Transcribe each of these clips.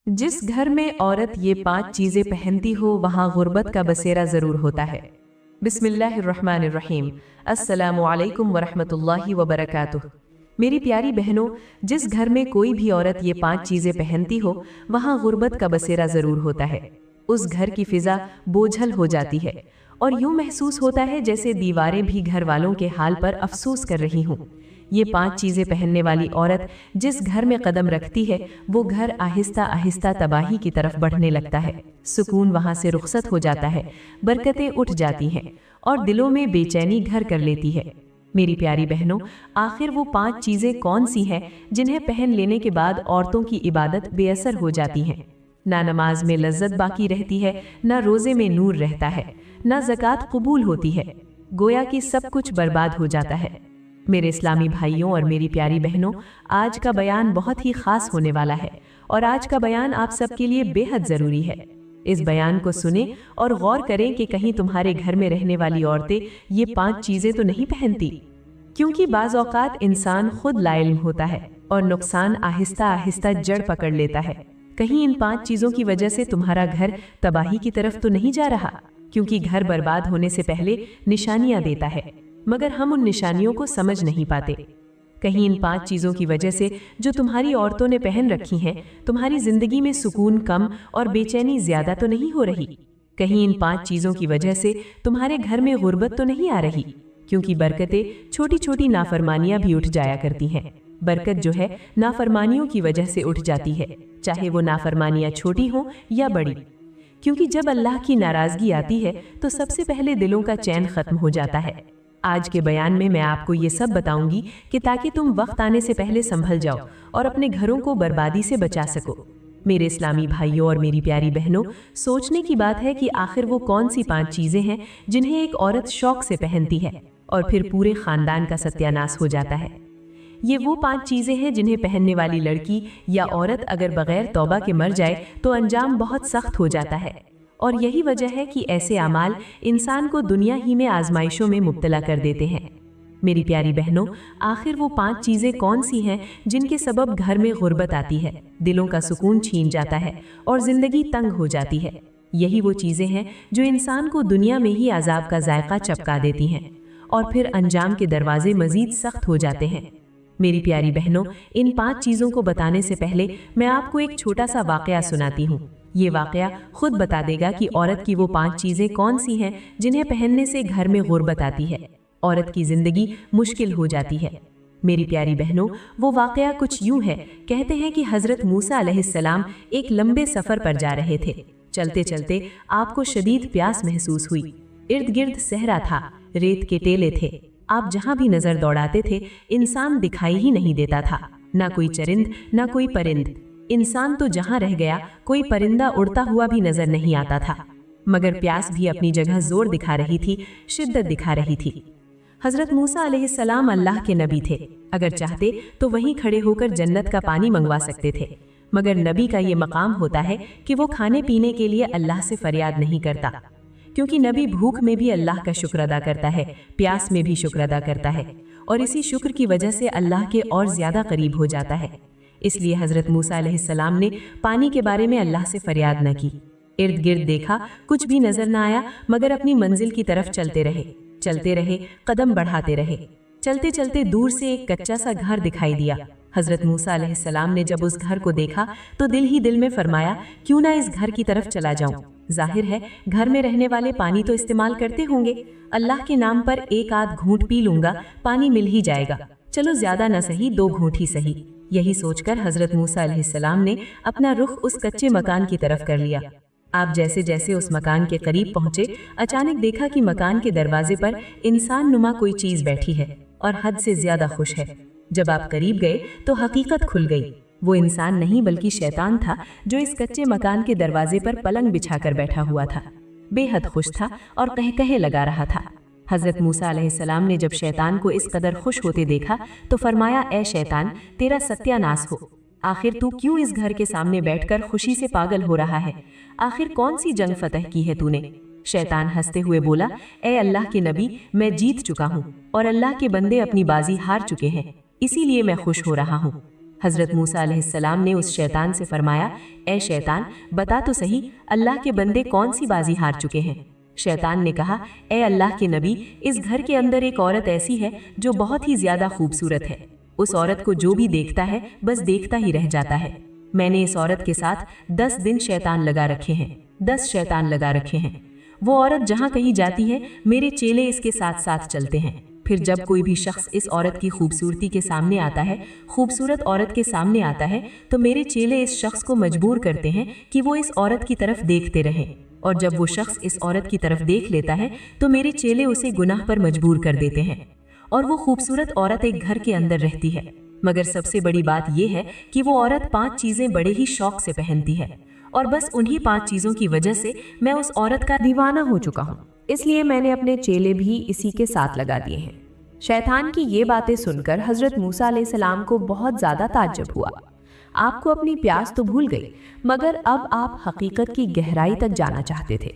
जिस घर में औरत ये 5 चीजें पहनती हो वहाँ गुर्बत का बसेरा जरूर होता है। बिस्मिल्लाहिर्रहमानिर्रहीम। अस्सलामु अलैकुम वरहमतुल्लाहि वबरकातुह। मेरी प्यारी बहनों, जिस घर में कोई भी औरत ये 5 चीजें पहनती हो वहाँ गुर्बत का बसेरा जरूर होता है। उस घर की फिजा बोझल हो जाती है और यूं महसूस होता है जैसे दीवारें भी घर वालों के हाल पर अफसोस कर रही हूँ। ये 5 चीजें पहनने वाली औरत जिस घर में कदम रखती है वो घर आहिस्ता आहिस्ता तबाही की तरफ बढ़ने लगता है। सुकून वहां से रुखसत हो जाता है, बरकतें उठ जाती हैं और दिलों में बेचैनी घर कर लेती है। मेरी प्यारी बहनों, आखिर वो 5 चीजें कौन सी हैं जिन्हें पहन लेने के बाद औरतों की इबादत बेअसर हो जाती हैं? ना नमाज में लज्जत बाकी रहती है, ना रोजे में नूर रहता है, ना ज़कात कबूल होती है। गोया कि सब कुछ बर्बाद हो जाता है। मेरे इस्लामी भाइयों और मेरी प्यारी बहनों, आज का बयान बहुत ही खास होने वाला है और आज का बयान आप सबके लिए बेहद ज़रूरी है। इस बयान को सुने और गौर करें कि कहीं तुम्हारे घर में रहने वाली औरतें ये 5 चीज़ें तो नहीं पहनती, क्योंकि बाज़ औक़ात इंसान खुद लाइल्म होता है और नुकसान आहिस्ता आहिस्ता जड़ पकड़ लेता है। कहीं इन 5 चीज़ों की वजह से तुम्हारा घर तबाही की तरफ तो नहीं जा रहा, क्योंकि घर बर्बाद होने से पहले निशानियाँ देता है, मगर हम उन निशानियों को समझ नहीं पाते। कहीं इन 5 चीज़ों की वजह से जो तुम्हारी औरतों ने पहन रखी हैं, तुम्हारी जिंदगी में सुकून कम और बेचैनी ज्यादा तो नहीं हो रही। कहीं इन 5 चीज़ों की वजह से तुम्हारे घर में गुर्बत तो नहीं आ रही, क्योंकि बरकतें छोटी छोटी नाफरमानियां भी उठ जाया करती हैं। बरकत जो है नाफरमानियों की वजह से उठ जाती है, चाहे वो नाफरमानियां छोटी हों या बड़ी, क्योंकि जब अल्लाह की नाराजगी आती है तो सबसे पहले दिलों का चैन खत्म हो जाता है। आज के बयान में मैं आपको ये सब बताऊंगी कि ताकि तुम वक्त आने से पहले संभल जाओ और अपने घरों को बर्बादी से बचा सको। मेरे इस्लामी भाइयों और मेरी प्यारी बहनों, सोचने की बात है कि आखिर वो कौन सी 5 चीजें हैं जिन्हें एक औरत शौक से पहनती है और फिर पूरे खानदान का सत्यानाश हो जाता है। ये वो 5 चीजें हैं जिन्हें पहनने वाली लड़की या औरत अगर बगैर तौबा के मर जाए तो अंजाम बहुत सख्त हो जाता है। और यही वजह है कि ऐसे अमाल इंसान को दुनिया ही में आजमाइशों में मुब्तला कर देते हैं। मेरी प्यारी बहनों, आखिर वो 5 चीजें कौन सी हैं जिनके सबब घर में गुर्बत आती है, दिलों का सुकून छीन जाता है और जिंदगी तंग हो जाती है? यही वो चीजें हैं जो इंसान को दुनिया में ही अजाब का जायका चपका देती हैं और फिर अंजाम के दरवाजे मजीद सख्त हो जाते हैं। मेरी प्यारी बहनों, इन 5 चीजों को बताने से पहले मैं आपको एक छोटा सा वाकया सुनाती हूँ। ये वाकया खुद बता देगा कि औरत की वो 5 चीजें कौन सी हैं जिन्हें पहनने से घर में गुर्बत आती है, औरत की जिंदगी मुश्किल हो जाती है। मेरी प्यारी बहनों, वो वाकया कुछ यूं है। कहते हैं कि हजरत मूसा अलैहिस्सलाम एक लंबे सफर पर जा रहे थे। चलते चलते आपको शदीद प्यास महसूस हुई। इर्द गिर्द सहरा था, रेत के टेले थे। आप जहां भी नजर दौड़ाते थे इंसान दिखाई ही नहीं देता था, ना कोई चरिंद ना कोई परिंद। इंसान तो जहां रह गया, कोई परिंदा उड़ता हुआ भी नजर नहीं आता था। मगर प्यास भी अपनी जगह जोर दिखा रही थी, शिद्दत दिखा रही थी। हजरत मूसा अलैहिस्सलाम अल्लाह के नबी थे। अगर चाहते तो वहीं खड़े होकर जन्नत का पानी मंगवा सकते थे, मगर नबी का ये मकाम होता है कि वो खाने पीने के लिए अल्लाह से फरियाद नहीं करता, क्योंकि नबी भूख में भी अल्लाह का शुक्र अदा करता है, प्यास में भी शुक्र अदा करता है और इसी शुक्र की वजह से अल्लाह के और ज्यादा करीब हो जाता है। इसलिए हजरत मूसा अलैहिस्सलाम ने पानी के बारे में अल्लाह से फरियाद न की। इर्द गिर्द देखा, कुछ भी नजर न आया, मगर अपनी मंजिल की तरफ चलते रहे, कदम बढ़ाते रहे। चलते चलते दूर से एक कच्चा सा घर दिखाई दिया। हजरत मूसा अलैहिस्सलाम ने जब उस घर को देखा तो दिल ही दिल में फरमाया, क्यों ना इस घर की तरफ चला जाऊं। जाहिर है घर में रहने वाले पानी तो इस्तेमाल करते होंगे, अल्लाह के नाम पर एक आध घूंट पी लूंगा, पानी मिल ही जाएगा। चलो ज्यादा न सही, 2 घूंट ही सही। यही सोचकर हजरत मूसा अलैहिस्सलाम ने अपना रुख उस कच्चे मकान की तरफ कर लिया। आप जैसे जैसे उस मकान के करीब पहुंचे, अचानक देखा कि मकान के दरवाजे पर इंसान नुमा कोई चीज बैठी है और हद से ज्यादा खुश है। जब आप करीब गए तो हकीकत खुल गई। वो इंसान नहीं बल्कि शैतान था, जो इस कच्चे मकान के दरवाजे पर पलंग बिछाकर बैठा हुआ था। बेहद खुश था और कहकहे लगा रहा था। हजरत मूसा अलैहिस्सलाम ने जब शैतान को इस कदर खुश होते देखा तो फरमाया, ए शैतान, तेरा सत्यानाश हो। आखिर तू क्यों इस घर के सामने बैठकर खुशी से पागल हो रहा है? आखिर कौन सी जंग फतह की है तूने? शैतान हंसते हुए बोला, ए अल्लाह के नबी, मैं जीत चुका हूँ और अल्लाह के बंदे अपनी बाजी हार चुके हैं, इसीलिए मैं खुश हो रहा हूँ। حضرت موسیٰ علیہ السلام نے اس شیطان سے فرمایا، اے شیطان بتا تو صحیح اللہ کے بندے کون سی بازی ہار چکے ہیں؟ شیطان نے کہا، اے اللہ کے نبی، اس گھر کے اندر ایک عورت ایسی ہے جو بہت ہی زیادہ خوبصورت ہے۔ اس عورت کو جو بھی دیکھتا ہے بس دیکھتا ہی رہ جاتا ہے۔ میں نے اس عورت کے ساتھ 10 دن شیطان لگا رکھے ہیں، 10 شیطان لگا رکھے ہیں۔ وہ عورت جہاں کہیں جاتی ہے میرے چیلے اس کے ساتھ ساتھ چلتے ہیں۔ پھر جب کوئی بھی شخص اس عورت کی خوبصورتی کے سامنے آتا ہے، خوبصورت عورت کے سامنے آتا ہے، تو میرے چیلے اس شخص کو مجبور کرتے ہیں کہ وہ اس عورت کی طرف دیکھتے رہیں، اور جب وہ شخص اس عورت کی طرف دیکھ لیتا ہے تو میرے چیلے اسے گناہ پر مجبور کر دیتے ہیں، اور وہ خوبصورت عورت ایک گھر کے اندر رہتی ہے۔ مگر سب سے بڑی بات یہ ہے کہ وہ عورت 5 چیزیں بڑے ہی شوق سے پہنتی ہے، اور بس انہی 5 چیزوں کی وجہ سے میں اس عورت کا دیوانہ ہو چکا ہوں، اس لیے میں نے اپنے چیلے بھی اسی کے ساتھ لگا دیے ہیں۔ شیطان کی یہ باتیں سن کر حضرت موسیٰ علیہ السلام کو بہت زیادہ تعجب ہوا۔ آپ کو اپنی پیاس تو بھول گئی، مگر اب آپ حقیقت کی گہرائی تک جانا چاہتے تھے۔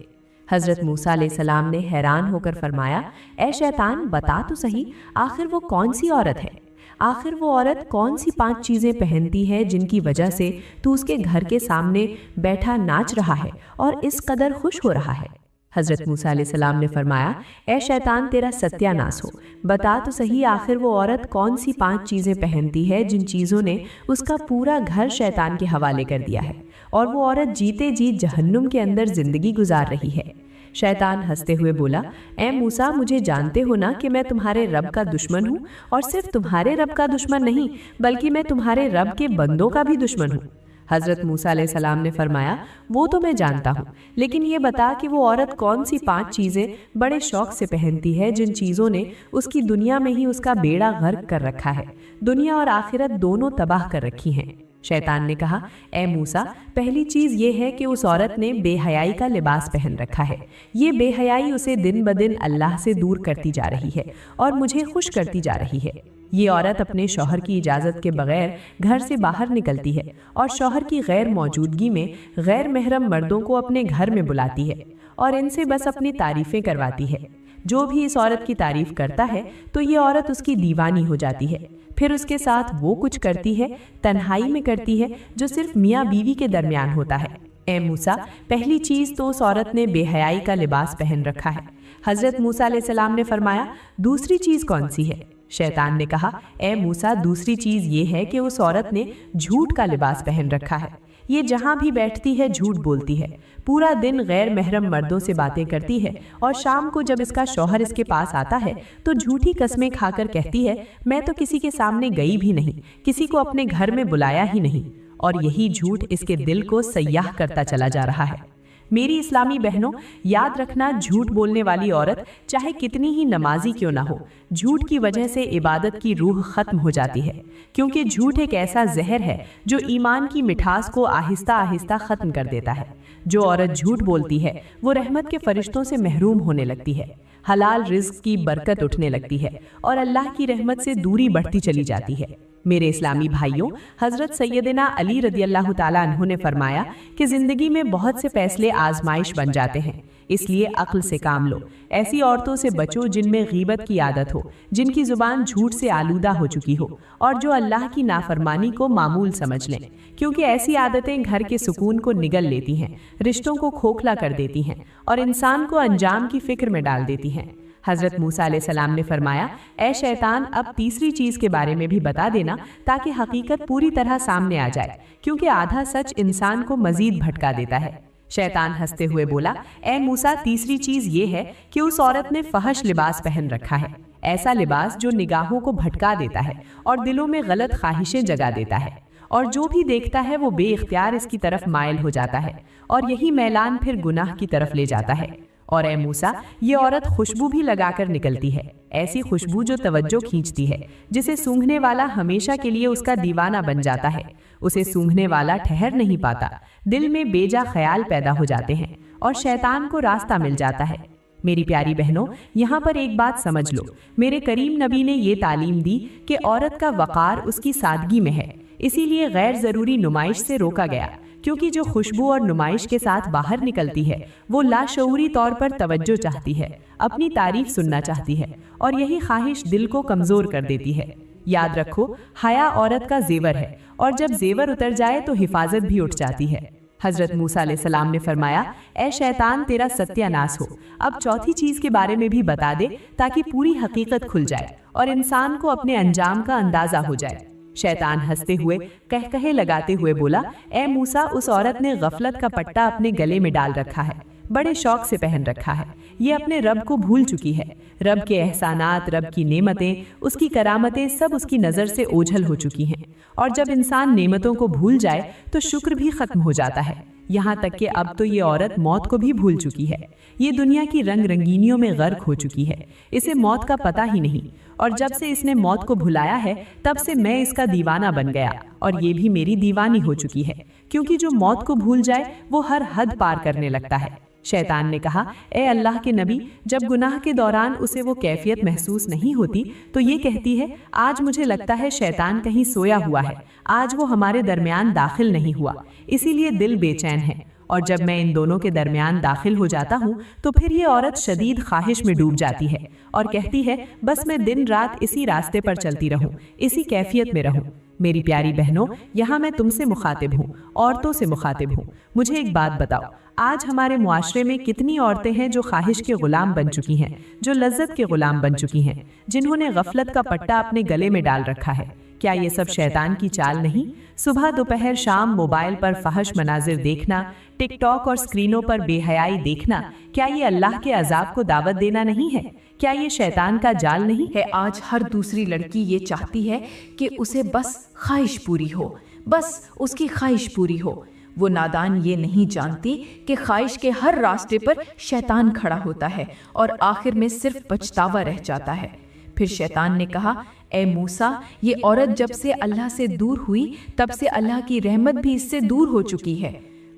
حضرت موسیٰ علیہ السلام نے حیران ہو کر فرمایا، اے شیطان بتا تو صحیح آخر وہ کون سی عورت ہے؟ آخر وہ عورت کون سی 5 چیزیں پہنتی ہے جن کی وجہ سے تو اس کے گھر کے سامنے بیٹھا ناچ رہا ہے اور اس قدر خوش ہو رہا ہے؟ حضرت موسیٰ علیہ السلام نے فرمایا، اے شیطان تیرا ستیہ ناس ہو، بتا تو صحیح آخر وہ عورت کون سی 5 چیزیں پہنتی ہے جن چیزوں نے اس کا پورا گھر شیطان کے حوالے کر دیا ہے، اور وہ عورت جیتے جی جہنم کے اندر زندگی گزار رہی ہے۔ شیطان ہنستے ہوئے بولا، اے موسیٰ مجھے جانتے ہو نا کہ میں تمہارے رب کا دشمن ہوں، اور صرف تمہارے رب کا دشمن نہیں بلکہ میں تمہارے رب کے بندوں کا بھی دشمن ہوں۔ حضرت موسیٰ علیہ السلام نے فرمایا، وہ تو میں جانتا ہوں، لیکن یہ بتا کہ وہ عورت کون سی 5 چیزیں بڑے شوق سے پہنتی ہے جن چیزوں نے اس کی دنیا میں ہی اس کا بیڑا غرق کر رکھا ہے، دنیا اور آخرت دونوں تباہ کر رکھی ہیں۔ شیطان نے کہا، اے موسیٰ پہلی چیز یہ ہے کہ اس عورت نے بے حیائی کا لباس پہن رکھا ہے۔ یہ بے حیائی اسے دن بدن اللہ سے دور کرتی جا رہی ہے اور مجھے خوش کرتی جا رہی ہے۔ یہ عورت اپنے شوہر کی اجازت کے بغیر گھر سے باہر نکلتی ہے اور شوہر کی غیر موجودگی میں غیر محرم مردوں کو اپنے گھر میں بلاتی ہے اور ان سے بس اپنی تعریفیں کرواتی ہے۔ جو بھی اس عورت کی تعریف کرتا ہے تو یہ عورت اس کی دیوانی ہو جاتی ہے۔ پھر اس کے ساتھ وہ کچھ کرتی ہے، تنہائی میں کرتی ہے، جو صرف میاں بیوی کے درمیان ہوتا ہے۔ اے موسیٰ پہلی چیز تو اس عورت نے بے حیائی کا لباس پہن رکھا ہے۔ حضرت موسیٰ علیہ السلام نے فرمایا، دوسری چیز کون سی ہے؟ شیطان نے کہا، اے موسیٰ دوسری چیز یہ ہے کہ اس عورت نے جھوٹ کا لباس پہن رکھا ہے۔ یہ جہاں بھی بیٹھتی ہے جھوٹ بولتی ہے، پورا دن غیر محرم مردوں سے باتیں کرتی ہے، اور شام کو جب اس کا شوہر اس کے پاس آتا ہے تو جھوٹی قسمیں کھا کر کہتی ہے، میں تو کسی کے سامنے گئی بھی نہیں، کسی کو اپنے گھر میں بلایا ہی نہیں، اور یہی جھوٹ اس کے دل کو سیاح کرتا چلا جا رہا ہے۔ میری اسلامی بہنوں، یاد رکھنا جھوٹ بولنے والی عورت چاہے کتنی ہی نمازی کیوں نہ ہو، جھوٹ کی وجہ سے عبادت کی روح ختم ہو جاتی ہے، کیونکہ جھوٹ ایک ایسا زہر ہے جو ایمان کی مٹھاس کو آہستہ آہستہ ختم کر دیتا ہے۔ جو عورت جھوٹ بولتی ہے وہ رحمت کے فرشتوں سے محروم ہونے لگتی ہے، حلال رزق کی برکت اٹھنے لگتی ہے، اور اللہ کی رحمت سے دوری بڑھتی چلی جاتی ہے۔ میرے اسلامی بھائیوں، حضرت سیدنا علی رضی اللہ تعالیٰ عنہ نے فرمایا کہ زندگی میں بہت سے فیصلے آزمائش بن جاتے ہیں، اس لیے عقل سے کام لو۔ ایسی عورتوں سے بچو جن میں غیبت کی عادت ہو، جن کی زبان جھوٹ سے آلودہ ہو چکی ہو، اور جو اللہ کی نافرمانی کو معمول سمجھ لیں، کیونکہ ایسی عادتیں گھر کے سکون کو نگل لیتی ہیں، رشتوں کو کھوکھلا کر دیتی ہیں، اور انسان کو انجام کی فکر میں ڈال دیتی ہیں۔ حضرت موسیٰ علیہ السلام نے فرمایا، اے شیطان اب تیسری چیز کے بارے میں بھی بتا دینا تاکہ حقیقت پوری طرح سامنے آ جائے، کیونکہ آدھا سچ انسان کو مزید بھٹکا دیتا ہے۔ شیطان ہنستے ہوئے بولا، اے موسیٰ تیسری چیز یہ ہے کہ اس عورت نے فحش لباس پہن رکھا ہے، ایسا لباس جو نگاہوں کو بھٹکا دیتا ہے اور دلوں میں غلط خواہشیں جگا دیتا ہے، اور جو بھی دیکھتا ہے وہ بے اختیار اس کی طرف مائل ہو جاتا ہے، اور یہی میلان پھر گناہ کی طرف لے جاتا ہے۔ اور اے موسیٰ یہ عورت خوشبو بھی لگا کر نکلتی ہے، ایسی خوشبو جو توجہ کھینچتی ہے، جسے سونگھنے والا ہمیشہ کے لیے اس کا دیوانہ بن جاتا ہے، اسے سونگھنے والا ٹھہر نہیں پاتا، دل میں بے جا خیال پیدا ہو جاتے ہیں اور شیطان کو راستہ مل جاتا ہے۔ میری پیاری بہنوں، یہاں پر ایک بات سمجھ لو، میرے کریم نبی نے یہ تعلیم دی کہ عورت کا وقار اس کی سادگی میں ہے، اسی لیے غیر ضروری نمائش سے روکا گیا، کیونکہ جو خوشبو اور نمائش کے ساتھ باہر نکلتی ہے وہ لاشعوری طور پر توجہ چاہتی ہے، اپنی تعریف سننا چاہتی ہے، اور یہی خواہش دل کو کمزور کر دیتی ہے۔ याद रखो, हया औरत का जेवर है और जब जेवर उतर जाए तो हिफाजत भी उठ जाती है। हजरत मूसा अलैहिस्सलाम ने फरमाया, ए शैतान, तेरा सत्यानाश हो। अब चौथी चीज के बारे में भी बता दे ताकि पूरी हकीकत खुल जाए और इंसान को अपने अंजाम का अंदाजा हो जाए। शैतान हंसते हुए कहकहे लगाते हुए बोला, ए मूसा, उस औरत ने गफलत का पट्टा अपने गले में डाल रखा है, बड़े शौक से पहन रखा है। ये अपने रब को भूल चुकी है। रब के एहसानात, रब की नेमतें, उसकी करामतें सब उसकी नज़र से ओझल हो चुकी हैं। और जब इंसान नेमतों को भूल जाए तो शुक्र भी खत्म हो जाता है। यहाँ तक कि अब तो ये औरत मौत को भी भूल चुकी है। ये दुनिया की रंग रंगीनियों में गर्क हो चुकी है। इसे मौत का पता ही नहीं, और जब से इसने मौत को भुलाया है तब से मैं इसका दीवाना बन गया और ये भी मेरी दीवानी हो चुकी है, क्योंकि जो मौत को भूल जाए वो हर हद पार करने लगता है। शैतान ने कहा, ए अल्लाह के नबी, जब गुनाह के दौरान उसे वो कैफियत महसूस नहीं होती तो ये कहती है, आज मुझे लगता है शैतान कहीं सोया हुआ है, आज वो हमारे दरमियान दाखिल नहीं हुआ, इसीलिए दिल बेचैन है। और जब मैं इन दोनों के दरमियान दाखिल हो जाता हूँ तो फिर ये औरत शदीद ख्वाहिश में डूब जाती है और कहती है, बस मैं दिन रात इसी रास्ते पर चलती रहूँ, इसी कैफियत में रहूँ। मेरी प्यारी बहनों, यहाँ मैं तुमसे मुखातिब हूँ, औरतों से मुखातिब हूँ। मुझे एक बात बताओ, आज हमारे मुआशरे में कितनी औरतें हैं जो ख्वाहिश के गुलाम बन चुकी हैं, जो लज्जत के गुलाम बन चुकी हैं, जिन्होंने गफलत का पट्टा अपने गले में डाल रखा है? क्या ये सब शैतान की चाल नहीं? सुबह दोपहर शाम मोबाइल पर फहश मनाजिर देखना, टिकटॉक और स्क्रीनों पर बेहयाई देखना, क्या ये अल्लाह के अजाब को दावत देना नहीं है? क्या ये शैतान का जाल नहीं है? आज हर दूसरी लड़की ये चाहती है कि उसे बस ख्वाहिश पूरी हो, बस उसकी ख्वाहिश पूरी हो। वो नादान ये नहीं जानती कि ख्वाहिश के हर रास्ते पर शैतान खड़ा होता है और आखिर में सिर्फ पछतावा रह जाता है। फिर शैतान ने कहा, ए मूसा, ये औरत जब से अल्लाह से दूर हुई तब से अल्लाह की रहमत भी इससे दूर हो चुकी है।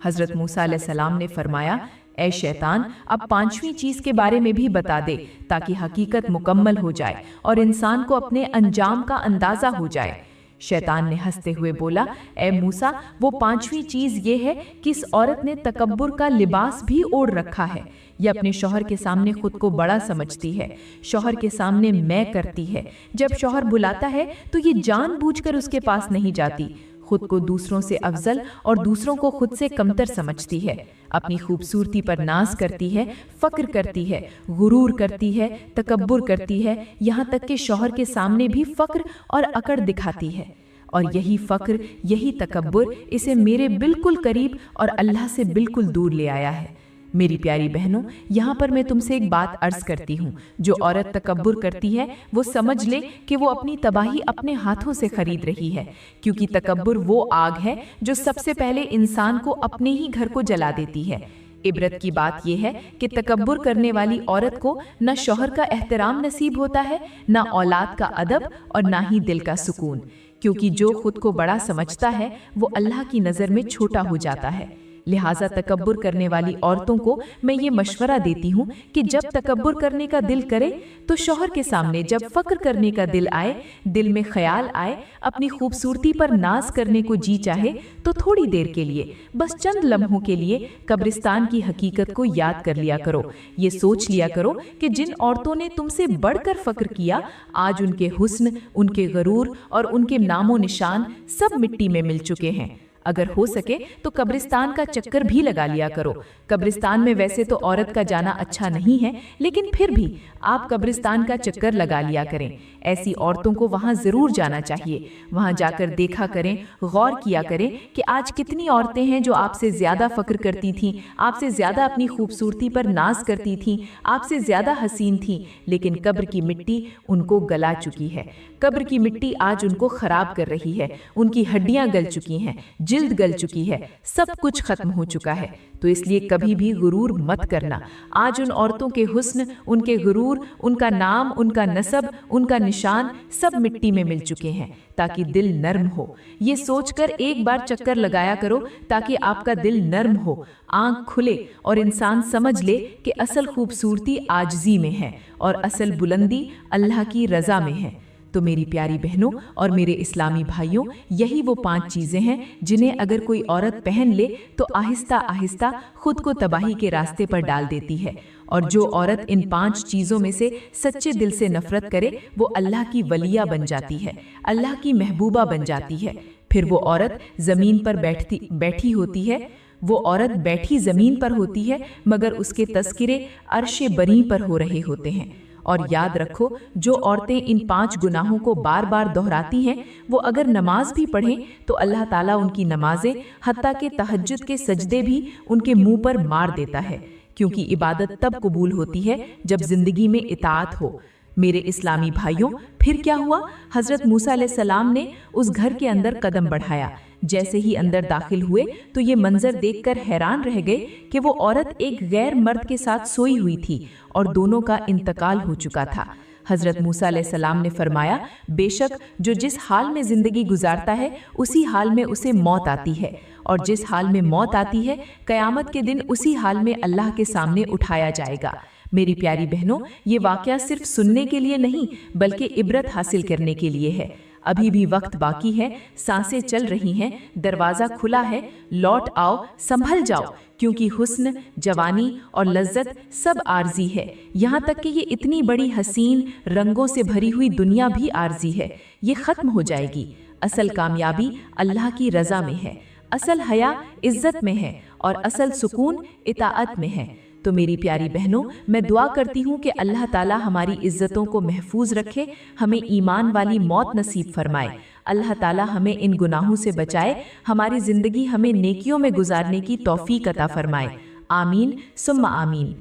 हजरत मूसा अलैहिस्सलाम ने फरमाया, ए शैतान, अब पांचवी चीज के बारे में भी बता दे ताकि हकीकत मुकम्मल हो जाए और इंसान को अपने अंजाम का अंदाजा हो जाए। शैतान ने हंसते हुए बोला, ए मूसा, वो पांचवी चीज ये है कि इस औरत ने तकब्बुर का लिबास भी ओढ़ रखा है। ये अपने शौहर के सामने खुद को बड़ा समझती है, शौहर के सामने मैं करती है। जब शौहर बुलाता है तो ये जानबूझकर उसके पास नहीं जाती, खुद को दूसरों से अफजल और दूसरों को खुद से कमतर समझती है। अपनी खूबसूरती पर नाज करती है, फक्र करती है, गुरूर करती है, तकब्बुर करती है, यहाँ तक कि शौहर के सामने भी फक्र और अकड़ दिखाती है। और यही फक्र, यही तकब्बुर इसे मेरे बिल्कुल करीब और अल्लाह से बिल्कुल दूर ले आया है। मेरी प्यारी बहनों, यहाँ पर मैं तुमसे एक बात अर्ज करती हूँ, जो औरत तकब्बुर करती है वो समझ ले कि वो अपनी तबाही अपने हाथों से खरीद रही है, क्योंकि तकब्बुर वो आग है जो सबसे पहले इंसान को अपने ही घर को जला देती है। इबरत की बात यह है कि तकब्बुर करने वाली औरत को न शौहर का एहतराम नसीब होता है, न औलाद का अदब और न ही दिल का सुकून, क्योंकि जो खुद को बड़ा समझता है वो अल्लाह की नज़र में छोटा हो जाता है। लिहाजा तकब्बुर करने वाली औरतों को मैं ये मशवरा देती हूँ कि जब तकब्बुर करने का दिल करे तो शौहर के सामने जब फक्र करने का दिल आए, दिल में ख्याल आए, अपनी खूबसूरती पर नाज करने को जी चाहे तो थोड़ी देर के लिए, बस चंद लम्हों के लिए कब्रिस्तान की हकीकत को याद कर लिया करो। ये सोच लिया करो कि जिन औरतों ने तुमसे बढ़कर फक्र किया, आज उनके हुस्न, उनके गरूर और उनके नामो निशान सब मिट्टी में मिल चुके हैं। अगर हो सके तो कब्रिस्तान का चक्कर भी लगा लिया करो। कब्रिस्तान में वैसे तो औरत का जाना अच्छा नहीं है, लेकिन फिर भी आप कब्रिस्तान का चक्कर लगा लिया करें। ऐसी औरतों को वहां जरूर जाना चाहिए। वहां जाकर देखा करें, गौर किया करें कि आज कितनी औरतें हैं जो आपसे ज्यादा फक्र करती थीं, आपसे ज्यादा अपनी खूबसूरती पर नाज करती थीं, आपसे ज्यादा हसीन थीं, लेकिन कब्र की मिट्टी उनको गला चुकी है। कब्र की मिट्टी आज उनको खराब कर रही है। उनकी हड्डियां गल चुकी हैं, जिल्द गल चुकी है, सब कुछ खत्म हो चुका है। तो इसलिए कभी भी गुरूर मत करना। आज उन औरतों के हुस्न, उनके गुरूर, उनका नाम, उनका नसब, उनका निशान सब मिट्टी में मिल चुके हैं, ताकि दिल नर्म हो। ये सोचकर एक बार चक्कर लगाया करो ताकि आपका दिल नर्म हो, आंख खुले और इंसान समझ ले कि असल खूबसूरती आजिज़ी में है और असल बुलंदी अल्लाह की रज़ा में है। तो मेरी प्यारी बहनों और मेरे इस्लामी भाइयों, यही वो 5 चीज़ें हैं जिन्हें अगर कोई औरत पहन ले तो आहिस्ता आहिस्ता खुद को तबाही के रास्ते पर डाल देती है और जो औरत इन 5 चीज़ों में से सच्चे दिल से नफरत करे वो अल्लाह की वलिया बन जाती है, अल्लाह की महबूबा बन जाती है। फिर वो औरत ज़मीन पर बैठी होती है, वो औरत बैठी ज़मीन पर होती है मगर उसके तज़किरे अर्श बरी पर हो रहे होते हैं। और याद रखो, जो औरतें इन 5 गुनाहों को बार बार दोहराती हैं वो अगर नमाज भी पढ़ें तो अल्लाह ताला उनकी नमाजें हत्ता के तहज्जुद के सजदे भी उनके मुंह पर मार देता है, क्योंकि इबादत तब कबूल होती है जब जिंदगी में इताअत हो। मेरे इस्लामी भाइयों, फिर क्या हुआ? हज़रत मूसा अलैहिस्सलाम ने उस घर के अंदर कदम बढ़ाया। जैसे ही अंदर दाखिल हुए तो ये मंजर देखकर हैरान रह गए कि वो औरत एक गैर मर्द के साथ सोई हुई थी और दोनों का इंतकाल हो चुका था। हज़रत मूसा अलैहिस्सलाम ने फरमाया, बेशक जो जिस हाल में ज़िंदगी गुजारता है उसी हाल में उसे मौत आती है, और जिस हाल में मौत आती है क़यामत के दिन उसी हाल में अल्लाह के सामने उठाया जाएगा। मेरी प्यारी बहनों, ये वाक़या सिर्फ सुनने के लिए नहीं बल्कि इबरत हासिल करने के लिए है। अभी भी वक्त बाकी है, सांसें चल रही हैं, दरवाज़ा खुला है, लौट आओ, संभल जाओ, क्योंकि हुस्न, जवानी और लज्जत सब आर्जी है। यहाँ तक कि ये इतनी बड़ी हसीन रंगों से भरी हुई दुनिया भी आर्जी है, ये ख़त्म हो जाएगी। असल कामयाबी अल्लाह की रज़ा में है, असल हया इज़्ज़त में है और असल सुकून इताअत में है। तो मेरी प्यारी बहनों, मैं दुआ करती हूँ कि अल्लाह ताला हमारी इज़्ज़तों को महफूज रखे, हमें ईमान वाली मौत नसीब फरमाए। अल्लाह ताला हमें इन गुनाहों से बचाए, हमारी ज़िंदगी हमें नेकियों में गुजारने की तौफीक अता फरमाए। आमीन सुम्मा आमीन।